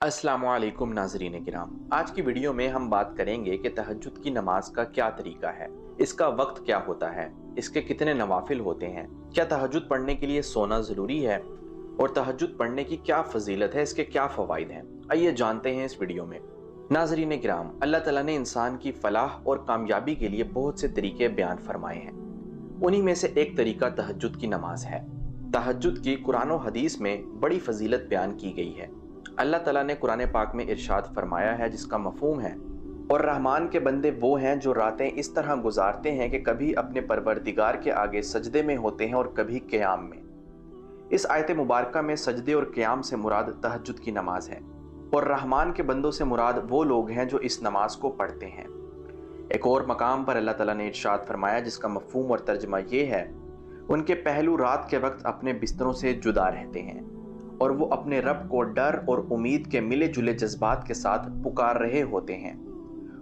अस्सलामु अलैकुम नाज़रीन किराम। आज की वीडियो में हम बात करेंगे कि तहज्जुद की नमाज का क्या तरीका है, इसका वक्त क्या होता है, इसके कितने नवाफिल होते हैं, क्या तहज्जुद पढ़ने के लिए सोना ज़रूरी है और तहज्जुद पढ़ने की क्या फजीलत है, इसके क्या फ़वाइद हैं। आइए जानते हैं इस वीडियो में। नाज़रीन किराम, अल्लाह ताला ने इंसान की फलाह और कामयाबी के लिए बहुत से तरीके बयान फरमाए हैं। उन्हीं में से एक तरीका तहज्जुद की नमाज है। तहज्जुद की कुरान और हदीस में बड़ी फजीलत बयान की गई है। अल्लाह ताला ने कुरान पाक में इरशाद फरमाया है, जिसका मफहूम है, और रहमान के बंदे वो हैं जो रातें इस तरह गुजारते हैं कि कभी अपने परवरदिगार के आगे सजदे में होते हैं और कभी क़याम में। इस आयत मुबारका में सजदे और क़याम से मुराद तहज्जुद की नमाज है और रहमान के बंदों से मुराद वो लोग हैं जो इस नमाज को पढ़ते हैं। एक और मकाम पर अल्लाह ताला ने इरशाद फरमाया, जिसका मफहूम और तर्जमा ये है, उनके पहलू रात के वक्त अपने बिस्तरों से जुदा रहते हैं और वो अपने रब को डर और उम्मीद के मिले जुले जज्बात के साथ पुकार रहे होते हैं,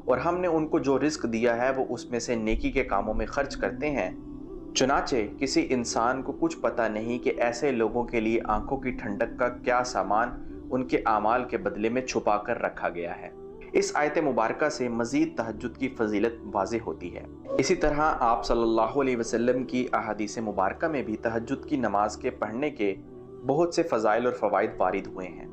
और हमने उनको जो रिस्क दिया है वो उसमें से नेकी के कामों में खर्च करते हैं। चुनाचे किसी इंसान को कुछ पता नहीं कि ऐसे लोगों के लिए आंखों की ठंडक का क्या सामान उनके आमाल के बदले में छुपा कर रखा गया है। इस आयत मुबारका से मजीद तहज्जुद की फजीलत वाज़े होती है। इसी तरह आप सल्लल्लाहु अलैहि वसल्लम की अहादीस मुबारका में भी तहज्जुद की नमाज के पढ़ने के बहुत से फ़ज़ाइल और फ़वाइद वारिद हुए हैं।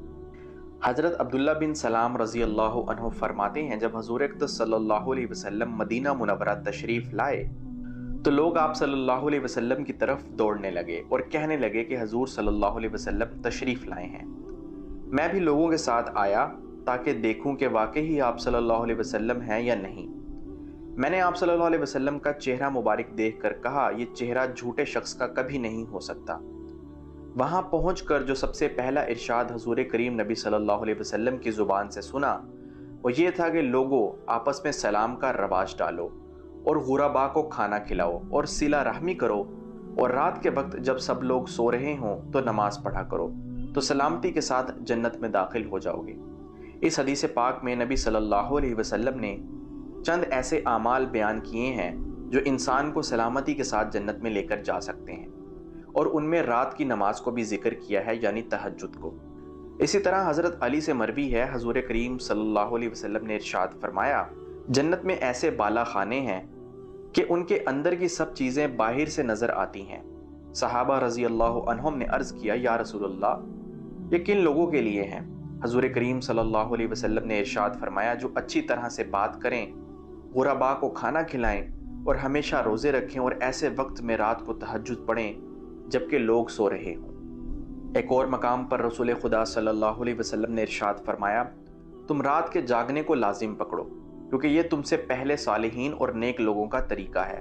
हज़रत अब्दुल्ला बिन सलाम रज़ी अल्लाहु अन्हु फरमाते हैं, जब हुज़ूर अक़दस सल्लल्लाहु अलैहि वसल्लम मदीना मुनव्वरा तशरीफ़ लाए तो लोग आप सल्लल्लाहु अलैहि वसल्लम की तरफ दौड़ने लगे और कहने लगे कि हुज़ूर सल्लल्लाहु अलैहि वसल्लम तशरीफ़ लाए हैं। मैं भी लोगों के साथ आया ताकि देखूं कि वाकई ही आप सल्लल्लाहु अलैहि वसल्लम हैं या नहीं। मैंने आप सल्लल्लाहु अलैहि वसल्लम का चेहरा मुबारक देखकर कहा, यह चेहरा झूठे शख्स का कभी नहीं हो सकता। वहां पहुंचकर जो सबसे पहला इरशाद हुजूर करीम नबी सल्लल्लाहु अलैहि वसल्लम की जुबान से सुना वो ये था कि लोगों, आपस में सलाम का रवाज डालो और गुरबा को खाना खिलाओ और सिला रहमी करो, और रात के वक्त जब सब लोग सो रहे हों तो नमाज पढ़ा करो, तो सलामती के साथ जन्नत में दाखिल हो जाओगे। इस हदीस पाक में नबी सल्लल्लाहु अलैहि वसल्लम ने चंद ऐसे आमाल बयान किए हैं जो इंसान को सलामती के साथ जन्नत में लेकर जा सकते हैं, और उनमें रात की नमाज को भी जिक्र किया है, यानी तहज्जुद को। इसी तरह हज़रत अली से मरवी है, हुज़ूर करीम सल्लल्लाहु अलैहि वसल्लम ने इरशाद फरमाया, जन्नत में ऐसे बाला खाने हैं कि उनके अंदर की सब चीज़ें बाहर से नज़र आती हैं। सहाबा रज़ी अल्लाहु अन्हुम ने अर्ज़ किया, या रसूलल्लाह, ये किन लोगों के लिए हैं? हुज़ूर करीम सल्लल्लाहु अलैहि वसल्लम ने इरशाद फरमाया, जो अच्छी तरह से बात करें, गुरबा को खाना खिलाएं और हमेशा रोज़े रखें, और ऐसे वक्त में रात को तहज्जुद पढ़ें जबकि लोग सो रहे हों। एक और मकाम पर रसूल खुदा सल्लल्लाहु अलैहि वसल्लम ने इरशाद फरमाया, तुम रात के जागने को लाजिम पकड़ो, क्योंकि ये तुमसे पहले सालिहीन और नेक लोगों का तरीका है,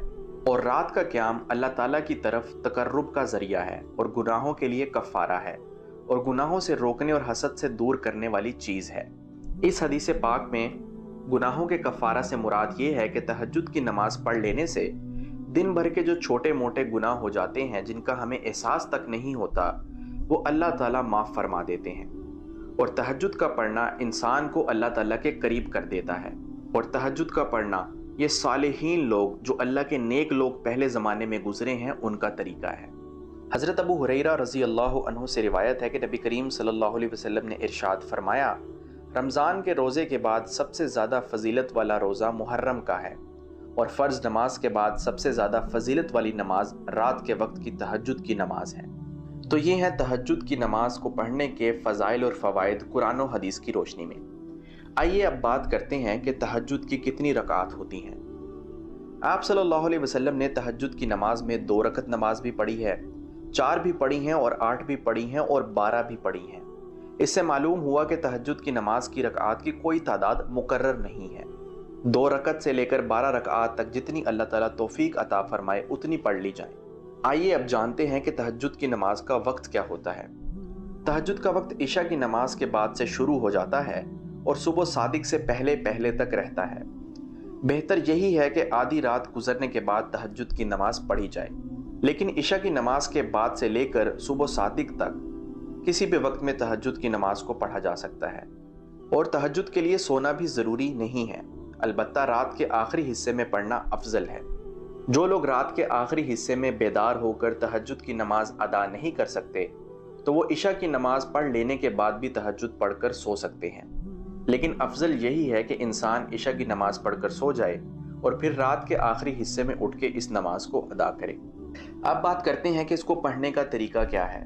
और रात का क़याम अल्लाह ताला की तरफ तकर्रुब का ज़रिया है और गुनाहों के लिए कफ़ारा है और गुनाहों से रोकने और हसद से दूर करने वाली चीज़ है। इस हदीस पाक में गुनाहों के कफ़ारा से मुराद ये है कि तहज्जुद की नमाज पढ़ लेने से दिन भर के जो छोटे मोटे गुनाह हो जाते हैं, जिनका हमें एहसास तक नहीं होता, वो अल्लाह ताला माफ़ फरमा देते हैं। और तहज्जुद का पढ़ना इंसान को अल्लाह ताला के करीब कर देता है, और तहज्जुद का पढ़ना ये सालिहीन लोग, जो अल्लाह के नेक लोग पहले ज़माने में गुजरे हैं, उनका तरीका है। हज़रत अबू हुरैरा रज़ी अल्लाहु अन्हु से रिवायत है कि नबी करीम सल्लल्लाहु अलैहि वसल्लम ने इरशाद फरमाया, रमज़ान के रोज़े के बाद सबसे ज़्यादा फजीलत वाला रोज़ा मुहर्रम का है, और फ़र्ज़ नमाज के बाद सबसे ज़्यादा फजीलत वाली नमाज रात के वक्त की तहज्जुद की नमाज है। तो ये है तहज्जुद की नमाज को पढ़ने के फ़ज़ाइल और फ़वाइद कुरान और हदीस की रोशनी में। आइए अब बात करते हैं कि तहज्जुद की कितनी रकात होती हैं। आप सल्लल्लाहु अलैहि वसल्लम ने तहज्जुद की नमाज में 2 रकत नमाज भी पढ़ी है, 4 भी पढ़ी हैं, और 8 भी पढ़ी हैं, और 12 भी पढ़ी हैं। इससे मालूम हुआ कि तहज्जुद की नमाज की रकात की कोई तादाद मुकर्रर नहीं है। 2 रकत से लेकर 12 रकात तक जितनी अल्लाह ताला तौफीक अता फरमाए उतनी पढ़ ली जाए। आइए अब जानते हैं कि तहज्जुद की नमाज का वक्त क्या होता है। तहज्जुद का वक्त इशा की नमाज के बाद से शुरू हो जाता है और सुबह सादिक से पहले पहले तक रहता है। बेहतर यही है कि आधी रात गुजरने के बाद तहज्जुद की नमाज पढ़ी जाए, लेकिन इशा की नमाज के बाद से लेकर सुबह सादिक तक किसी भी वक्त में तहज्जुद की नमाज को पढ़ा जा सकता है। और तहज्जुद के लिए सोना भी ज़रूरी नहीं है, अलबत्ता रात के आखिरी हिस्से में पढ़ना अफजल है। जो लोग रात के आखिरी हिस्से में बेदार होकर तहज्जुद की नमाज अदा नहीं कर सकते, तो वो इशा की नमाज पढ़ लेने के बाद भी तहज्जुद पढ़कर सो सकते हैं। लेकिन अफजल यही है कि इंसान इशा की नमाज पढ़कर सो जाए और फिर रात के आखिरी हिस्से में उठ के इस नमाज को अदा करे। अब बात करते हैं कि इसको पढ़ने का तरीका क्या है।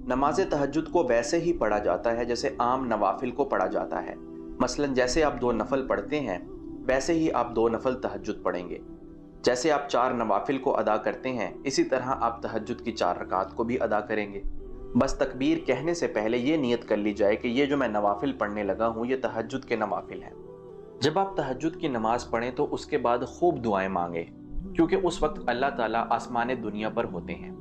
नमाज तहज्जुद को वैसे ही पढ़ा जाता है जैसे आम नवाफिल को पढ़ा जाता है। मसलन जैसे आप 2 नफल पढ़ते हैं वैसे ही आप 2 नफल तहज्जुद पढ़ेंगे। जैसे आप 4 नवाफिल को अदा करते हैं इसी तरह आप तहज्जुद की 4 रकात को भी अदा करेंगे। बस तकबीर कहने से पहले ये नियत कर ली जाए कि ये जो मैं नवाफिल पढ़ने लगा हूँ ये तहज्जुद के नवाफिल हैं। जब आप तहज्जुद की नमाज पढ़ें तो उसके बाद खूब दुआएं मांगे, क्योंकि उस वक्त अल्लाह ताला आसमान दुनिया पर होते हैं।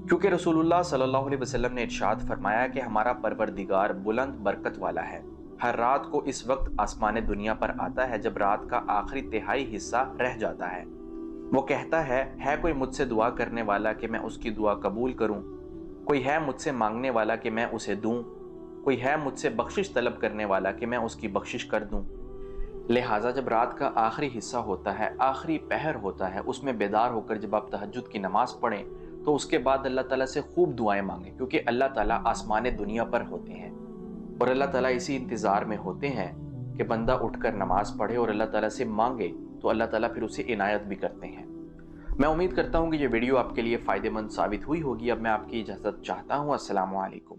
क्योंकि रसूलुल्लाह सल्लल्लाहु अलैहि वसल्लम ने इरशाद फरमाया कि हमारा परवरदिगार बुलंद बरकत वाला है, हर रात को इस वक्त आसमान दुनिया पर आता है जब रात का आखिरी तिहाई हिस्सा रह जाता है। वो कहता है कोई मुझसे दुआ करने वाला कि मैं उसकी दुआ कबूल करूं, कोई है मुझसे मांगने वाला कि मैं उसे दूं, कोई है मुझसे बख्शिश तलब करने वाला कि मैं उसकी बख्शिश कर दूं। लिहाजा जब रात का आखिरी हिस्सा होता है, आखिरी पहर होता है, उसमें बेदार होकर जब आप तहज्जुद की नमाज पढ़ें तो उसके बाद अल्लाह ताला से खूब दुआएं मांगें, क्योंकि अल्लाह ताला आसमान दुनिया पर होते हैं और अल्लाह ताला इसी इंतज़ार में होते हैं कि बंदा उठकर नमाज पढ़े और अल्लाह ताला से मांगे, तो अल्लाह ताला फिर उसे इनायत भी करते हैं। मैं उम्मीद करता हूँ कि ये वीडियो आपके लिए फ़ायदेमंद साबित हुई होगी। अब मैं आपकी इजाज़त चाहता हूँ। अस्सलामु अलैकुम।